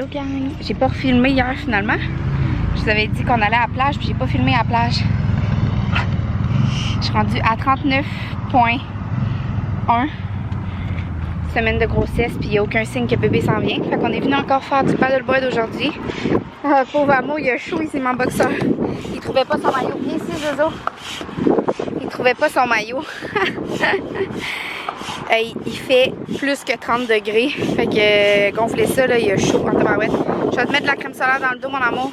Allô gang! J'ai pas refilmé hier finalement. Je vous avais dit qu'on allait à la plage puis j'ai pas filmé à la plage. Je suis rendue à 39,1 semaine de grossesse puis il n'y a aucun signe que bébé s'en vient. Fait qu'on est venu encore faire du paddleboard aujourd'hui. Pauvre amour, il a chaud ici mon boxeur. Il trouvait pas son maillot. Viens ici Zozo. Il trouvait pas son maillot. Il fait plus que 30 degrés. Fait que gonfler ça, là, il a chaud en tabarouette. Je vais te mettre de la crème solaire dans le dos, mon amour.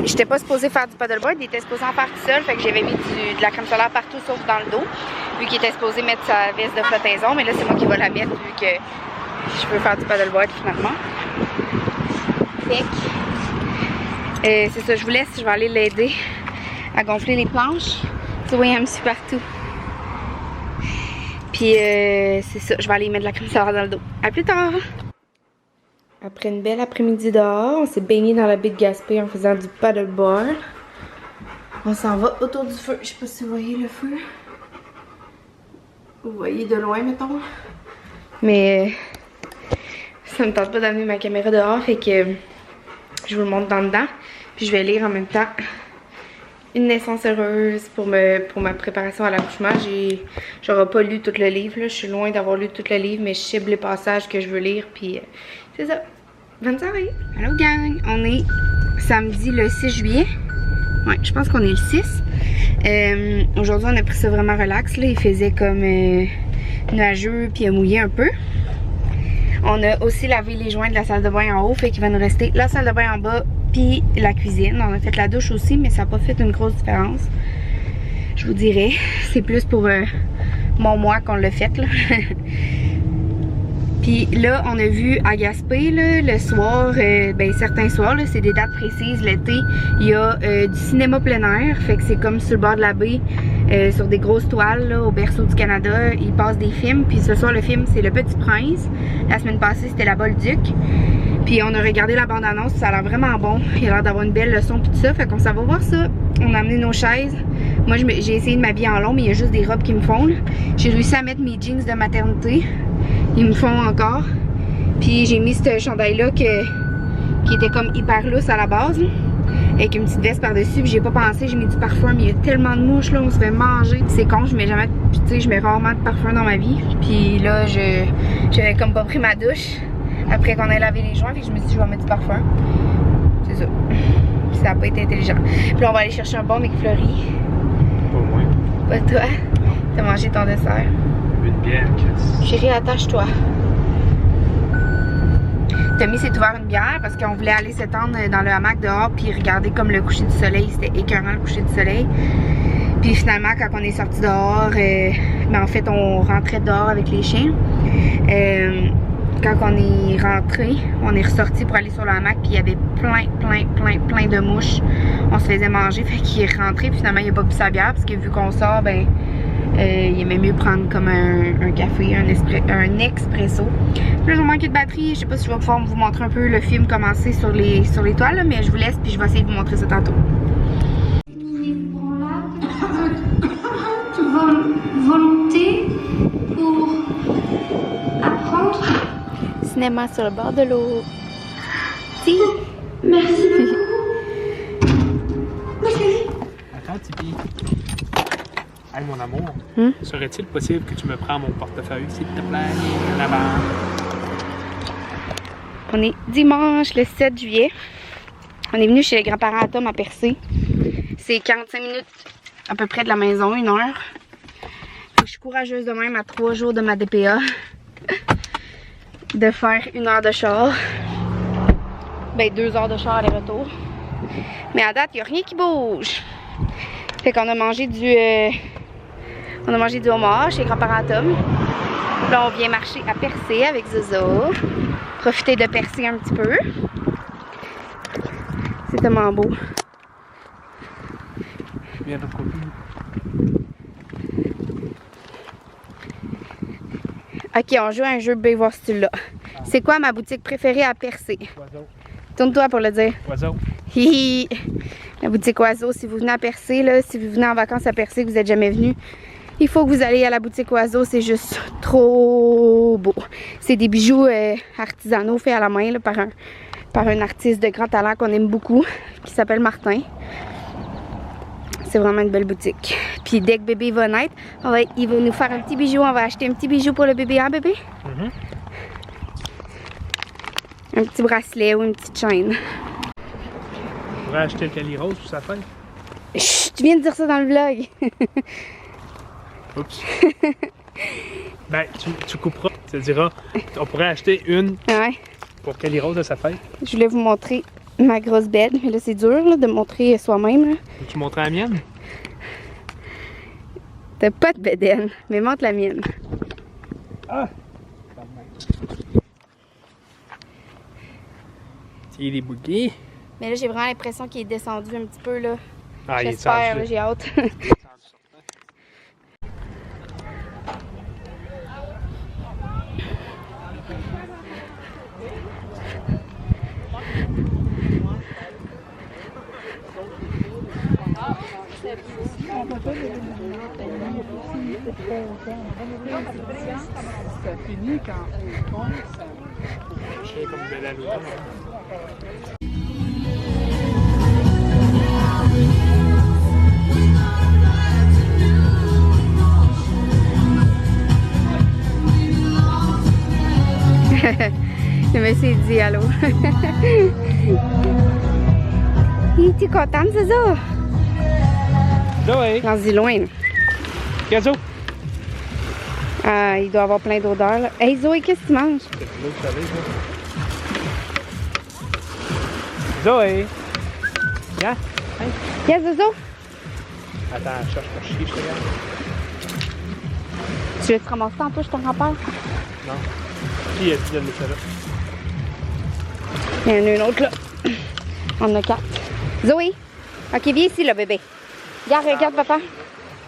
J'étais pas supposée faire du paddleboard, il était supposé en faire tout seul. Fait que j'avais mis de la crème solaire partout sauf dans le dos. Vu qu'il était supposé mettre sa veste de flottaison. Mais là, c'est moi qui vais la mettre vu que je peux faire du paddleboard finalement. Fait que c'est ça, je vous laisse. Je vais aller l'aider à gonfler les planches. Tu vois, il me suit partout. Puis c'est ça, je vais aller mettre de la crème solaire dans le dos. À plus tard! Après une belle après-midi dehors, on s'est baigné dans la baie de Gaspé en faisant du paddleboard. On s'en va autour du feu. Je sais pas si vous voyez le feu. Vous voyez de loin, mettons. Mais ça me tente pas d'amener ma caméra dehors, fait que je vous le montre dans dedans. Puis je vais lire en même temps Une naissance heureuse pour ma préparation à l'accouchement. J'aurais pas lu tout le livre, là. Je suis loin d'avoir lu tout le livre, mais je cible les passages que je veux lire, puis c'est ça. Bonne soirée! Allô gang! On est samedi le 6 juillet. Ouais, je pense qu'on est le 6. Aujourd'hui, on a pris ça vraiment relax, là. Il faisait comme nuageux, puis il a mouillé un peu. On a aussi lavé les joints de la salle de bain en haut, fait qu'il va nous rester la salle de bain en bas, puis la cuisine. On a fait la douche aussi, mais ça n'a pas fait une grosse différence. Je vous dirais, c'est plus pour mon mois qu'on l'a fait, là. Puis là, on a vu à Gaspé, là, le soir, ben certains soirs, c'est des dates précises, l'été, il y a du cinéma plein air, fait que c'est comme sur le bord de la baie, sur des grosses toiles, là, au berceau du Canada, ils passent des films. Puis ce soir, le film, c'est Le Petit Prince. La semaine passée, c'était La Bolduc. Puis on a regardé la bande-annonce, ça a l'air vraiment bon. Il a l'air d'avoir une belle leçon puis tout ça, fait qu'on s'en va voir ça. On a amené nos chaises. Moi, j'ai essayé de m'habiller en long, mais il y a juste des robes qui me font. J'ai réussi à mettre mes jeans de maternité. Ils me font encore. Puis j'ai mis ce chandail-là qui était comme hyper lousse à la base, là, avec une petite veste par-dessus. Puis j'ai pas pensé, j'ai mis du parfum, mais il y a tellement de mouches, là, on se fait manger. C'est con, je mets jamais, tu sais, je mets rarement de parfum dans ma vie. Puis là, j'avais comme pas pris ma douche après qu'on ait lavé les joints, fait que je me suis dit, je vais mettre du parfum. C'est ça. Puis ça a pas été intelligent. Puis là, on va aller chercher un bon McFlurry. Pas moi. Pas toi. T'as mangé ton dessert. Une bière, Chris. Chérie, attache-toi. Tommy s'est ouvert une bière parce qu'on voulait aller s'étendre dans le hamac dehors puis regarder comme le coucher du soleil. C'était écœurant le coucher du soleil. Puis finalement, quand on est sorti dehors, ben en fait, on rentrait dehors avec les chiens. Quand on est rentré, on est ressorti pour aller sur le hamac, puis il y avait plein de mouches. On se faisait manger, fait qu'il est rentré, puis finalement il a pas bu sa bière, parce que vu qu'on sort, ben il aimait mieux prendre comme un café, un expresso. Puis là, j'ai manqué de batterie, je sais pas si je vais pouvoir vous montrer un peu le film commencer sur les toiles, là, mais je vous laisse, puis je vais essayer de vous montrer ça tantôt. Volonté pour apprendre. Cinéma sur le bord de l'eau. Si. Merci. Attends, Tipeee. Hey, mon amour. Hmm? Serait-il possible que tu me prends mon portefeuille, s'il te plaît, là-bas? On est dimanche le 7 juillet. On est venu chez les grands-parents à Tom à Percé. C'est 45 minutes à peu près de la maison, 1 heure. Fait que je suis courageuse de même à 3 jours de ma DPA. De faire 1 heure de char. Ben 2 heures de char aller-retour. Mais à date, il n'y a rien qui bouge. Fait qu'on a mangé du homard chez les grands-parents à Tom. Là, on vient marcher à Percé avec Zozo. Profiter de Percé un petit peu. C'est tellement beau. Viens de côté. Ok, on joue à un jeu de voir si tu l'as. C'est quoi ma boutique préférée à Percé? Oiseau. Tourne-toi pour le dire. Oiseau. Hihi! La boutique Oiseau, si vous venez à Percé, là, si vous venez en vacances à Percé, que vous n'êtes jamais venu, Il faut que vous alliez à la boutique Oiseau, c'est juste trop beau. C'est des bijoux artisanaux faits à la main là, par un artiste de grand talent qu'on aime beaucoup, qui s'appelle Martin. C'est vraiment une belle boutique. Puis dès que bébé va naître, il va nous faire un petit bijou. On va acheter un petit bijou pour le bébé, hein bébé? Un petit bracelet ou une petite chaîne. On pourrait acheter le Cali Rose pour sa fête. Chut, tu viens de dire ça dans le vlog. Oups. Ben, tu couperas. Tu te diras, on pourrait acheter une pour Cali Rose à sa fête. Je voulais vous montrer ma grosse bête, mais là c'est dur là, de montrer soi-même. Veux-tu montrer la mienne? T'as pas de bédaine, mais montre la mienne. Ah! Il est bougué. Mais là j'ai vraiment l'impression qu'il est descendu un petit peu là. Ah, j'espère, là, j'ai hâte. Ça finit quand on compte, ça... Je fais comme belle à l'automne. Le monsieur dit allô. Es-tu contente, c'est ça? Zoé! Lance-y loin. Gazo! Ah, il doit avoir plein d'odeurs là. Hey Zoé, qu'est-ce que tu manges? Zoé! Viens! Hey. Yes, Zozo? Attends, je cherche pour chier, je te regarde. Tu veux te ramasser tantôt, je te rappelle? Non. Qui a dit de le laisser là? Il y en a une autre là. On en a 4. Zoé! Ok, viens ici là, bébé. Regarde, papa.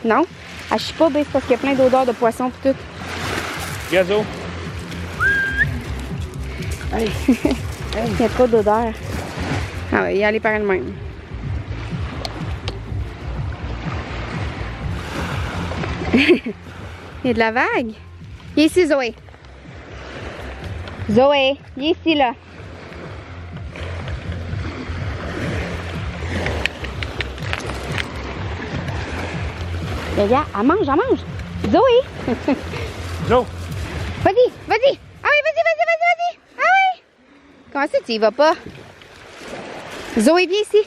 Non? Ah, je suis pas, bébé, c'est parce qu'il y a plein d'odeurs de poisson et tout. Gazo! Il y a trop d'odeurs. Ah ouais, y aller par elle-même. Il y a de la vague. Viens ici, Zoé. Zoé, viens ici, là. Regarde, elle mange, Zoé! Zo! Vas-y, vas-y! Ah oui, vas-y! Ah oui! Comment ça, tu y vas pas? Zoé, viens ici!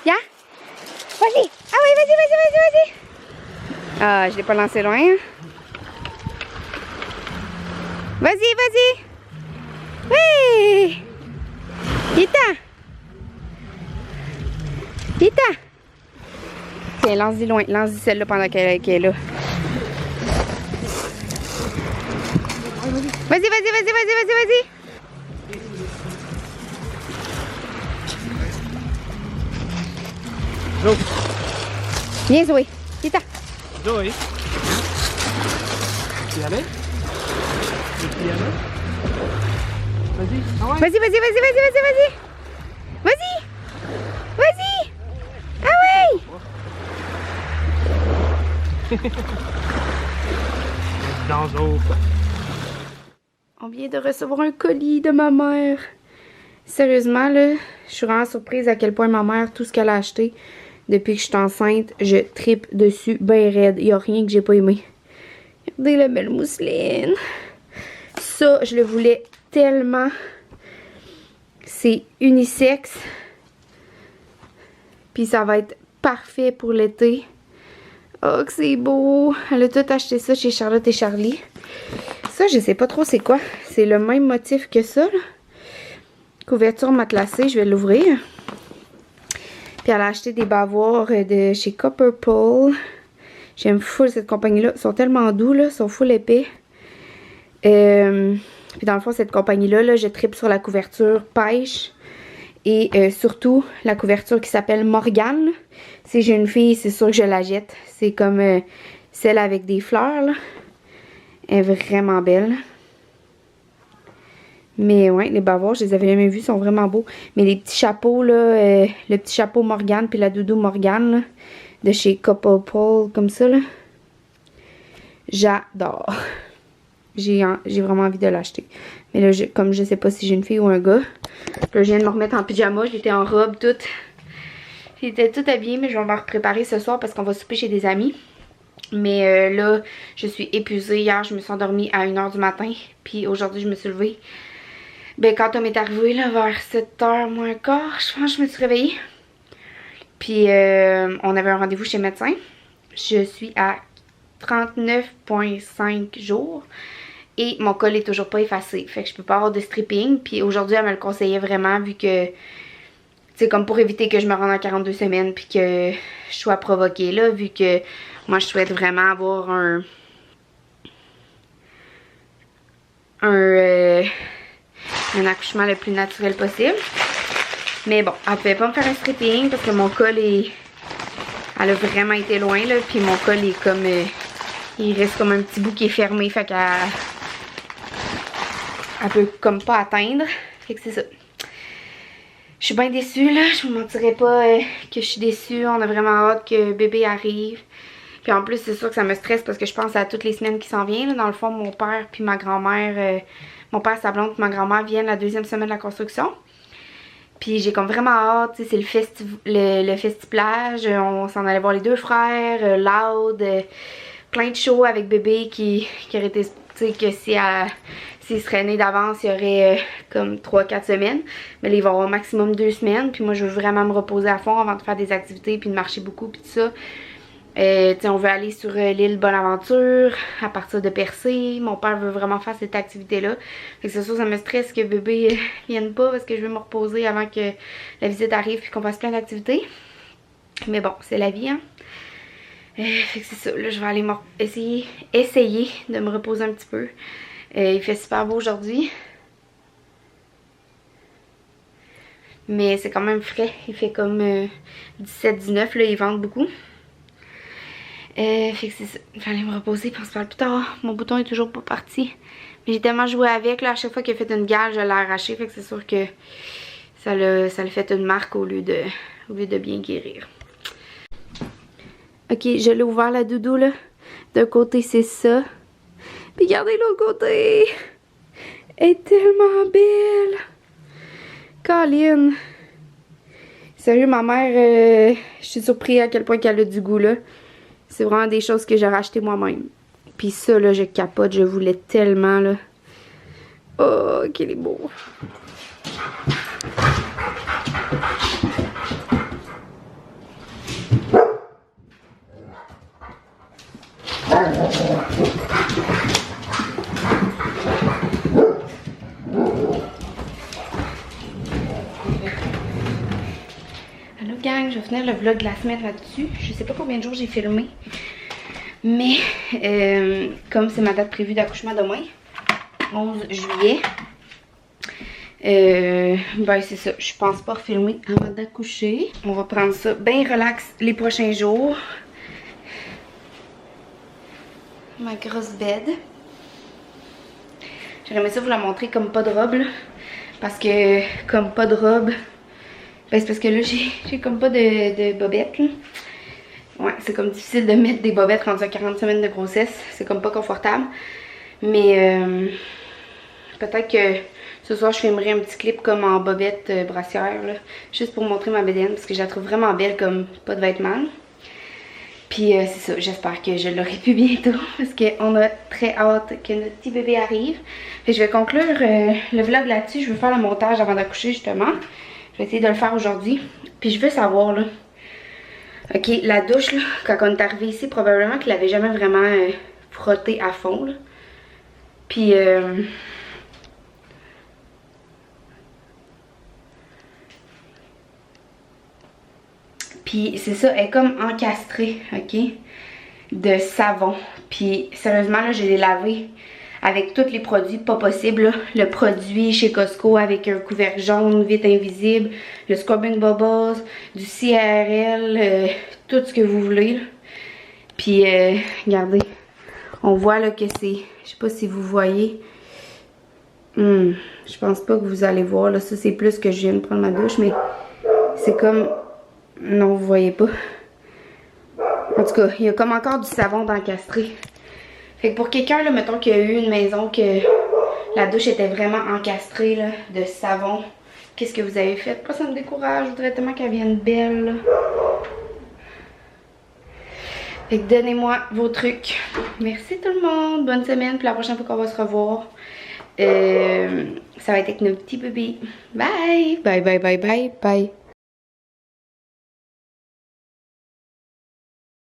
Viens! Vas-y! Ah oui, vas-y! Ah, je l'ai pas lancé loin. Hein? Vas-y! Oui! Vita! Tiens, lance-y loin. Lance-y celle-là pendant qu'elle est là. Vas-y! Zo! Viens, Zoé. Vita! Zoé! Tu y aller? Tu y aller? Vas-y! Ah ouais? Vas-y! Ah oui! Dans l'eau. On vient de recevoir un colis de ma mère. Sérieusement, là, je suis vraiment surprise à quel point ma mère, tout ce qu'elle a acheté depuis que je suis enceinte, je tripe dessus ben raide. Il n'y a rien que j'ai pas aimé. Regardez la belle mousseline. Ça, je le voulais tellement. C'est unisexe. Puis ça va être parfait pour l'été. Oh, que c'est beau. Elle a tout acheté ça chez Charlotte et Charlie. Ça, je sais pas trop c'est quoi. C'est le même motif que ça, là. Couverture matelassée, je vais l'ouvrir. Puis elle a acheté des bavoirs de chez Copperpole. J'aime full cette compagnie-là. Ils sont tellement doux, là. Ils sont full épais. Puis dans le fond, cette compagnie-là, là, je tripe sur la couverture pêche. Et surtout, la couverture qui s'appelle Morgane. Si j'ai une fille, c'est sûr que je la jette. C'est comme celle avec des fleurs, là. Elle est vraiment belle. Mais ouais, les bavoirs, je les avais jamais vus, sont vraiment beaux. Mais les petits chapeaux, là, le petit chapeau Morgane puis la doudou Morgane, là, de chez Copperpole, comme ça, là. J'adore. J'ai vraiment envie de l'acheter. Mais là, comme je sais pas si j'ai une fille ou un gars, là, je viens de me remettre en pyjama. J'étais en robe toute. J'étais toute habillée, mais je vais me préparer ce soir parce qu'on va souper chez des amis. Mais là, je suis épuisée. Hier, je me suis endormie à 1h du matin. Puis aujourd'hui, je me suis levée. Ben, quand Tom est arrivé, là, vers 7h moins quart, je pense que je me suis réveillée. Puis, on avait un rendez-vous chez le médecin. Je suis à 39,5 jours. Et mon col est toujours pas effacé. Fait que je peux pas avoir de stripping. Puis aujourd'hui, elle me le conseillait vraiment vu que... C'est comme pour éviter que je me rende en 42 semaines puis que je sois provoquée là. Vu que moi, je souhaite vraiment avoir un accouchement le plus naturel possible. Mais bon, elle pouvait pas me faire un stripping parce que mon col est... Elle a vraiment été loin là. Puis mon col est comme... il reste comme un petit bout qui est fermé. Fait qu'elle... Elle peut comme pas atteindre. Fait que c'est ça. Je suis bien déçue là. Je vous mentirais pas que je suis déçue. On a vraiment hâte que bébé arrive. Puis en plus, c'est sûr que ça me stresse parce que je pense à toutes les semaines qui s'en viennent. Dans le fond, mon père puis ma grand-mère... mon père, sa blonde puis ma grand-mère viennent la 2e semaine de la construction. Puis j'ai comme vraiment hâte. C'est le festiplage. On s'en allait voir les 2 frères. Loud. Plein de shows avec bébé qui aurait été... Tu sais, que s'il serait né d'avance, il y aurait comme 3-4 semaines. Mais là, il va y avoir au maximum 2 semaines. Puis moi, je veux vraiment me reposer à fond avant de faire des activités puis de marcher beaucoup puis tout ça. Tu sais, on veut aller sur l'île Bonaventure à partir de Percé. Mon père veut vraiment faire cette activité-là. Fait que c'est sûr, ça me stresse que bébé vienne pas parce que je veux me reposer avant que la visite arrive puis qu'on fasse plein d'activités. Mais bon, c'est la vie, hein. Fait que c'est ça, là je vais aller essayer de me reposer un petit peu. Il fait super beau aujourd'hui. Mais c'est quand même frais, il fait comme 17-19, là ils vendent beaucoup. Fait que c'est ça, je vais aller me reposer puis on se parle plus tard. Mon bouton est toujours pas parti. Mais j'ai tellement joué avec, là à chaque fois qu'il a fait une gale, je l'ai arraché. Fait que c'est sûr que ça le fait une marque au lieu de bien guérir. Ok, je l'ai ouvert la doudou là. D'un côté c'est ça. Puis regardez l'autre côté. Elle est tellement belle. Colline. Sérieux, ma mère, je suis surprise à quel point qu'elle a du goût là. C'est vraiment des choses que j'ai rachetées moi-même. Puis ça là, je capote, je voulais tellement là. Oh, qu'il est beau. Allô gang, je vais finir le vlog de la semaine là-dessus. Je sais pas combien de jours j'ai filmé. Mais comme c'est ma date prévue d'accouchement demain, 11 juillet. Ben c'est ça, je pense pas refilmer avant d'accoucher. On va prendre ça bien relax les prochains jours. Ma grosse bed. J'aurais aimé ça vous la montrer comme pas de robe là. Parce que comme pas de robe, ben c'est parce que là j'ai comme pas de bobettes là. Ouais, c'est comme difficile de mettre des bobettes quand tu as 40 semaines de grossesse. C'est comme pas confortable. Mais peut-être que ce soir je filmerai un petit clip comme en bobette brassière là. Juste pour montrer ma bedaine parce que je la trouve vraiment belle comme pas de vêtements. Puis c'est ça, j'espère que je l'aurai plus bientôt parce qu'on a très hâte que notre petit bébé arrive. Fait que je vais conclure le vlog là-dessus. Je veux faire le montage avant d'accoucher justement. Je vais essayer de le faire aujourd'hui. Puis je veux savoir là. Ok, la douche là, quand on est arrivé ici, probablement qu'il l'avait jamais vraiment frotté à fond là. Puis puis c'est ça, elle est comme encastrée, ok, de savon. Puis sérieusement là, je l'ai lavé avec tous les produits pas possibles là. Le produit chez Costco avec un couvercle jaune vite invisible, le Scrubbing Bubbles, du CRL, tout ce que vous voulez là. Puis regardez, on voit là que c'est, je sais pas si vous voyez, je pense pas que vous allez voir là, ça c'est plus que je viens de prendre ma douche, mais c'est comme, non vous voyez pas. En tout cas, il y a comme encore du savon d'encastré. Fait que pour quelqu'un, là, mettons qu'il y a eu une maison que la douche était vraiment encastrée là, de savon, qu'est-ce que vous avez fait? Pas ça me décourage, je voudrais tellement qu'elle vienne belle. Là. Fait que donnez-moi vos trucs. Merci tout le monde, bonne semaine, puis la prochaine fois qu'on va se revoir, ça va être avec nos petits bébés. Bye! Bye, bye, bye, bye, bye.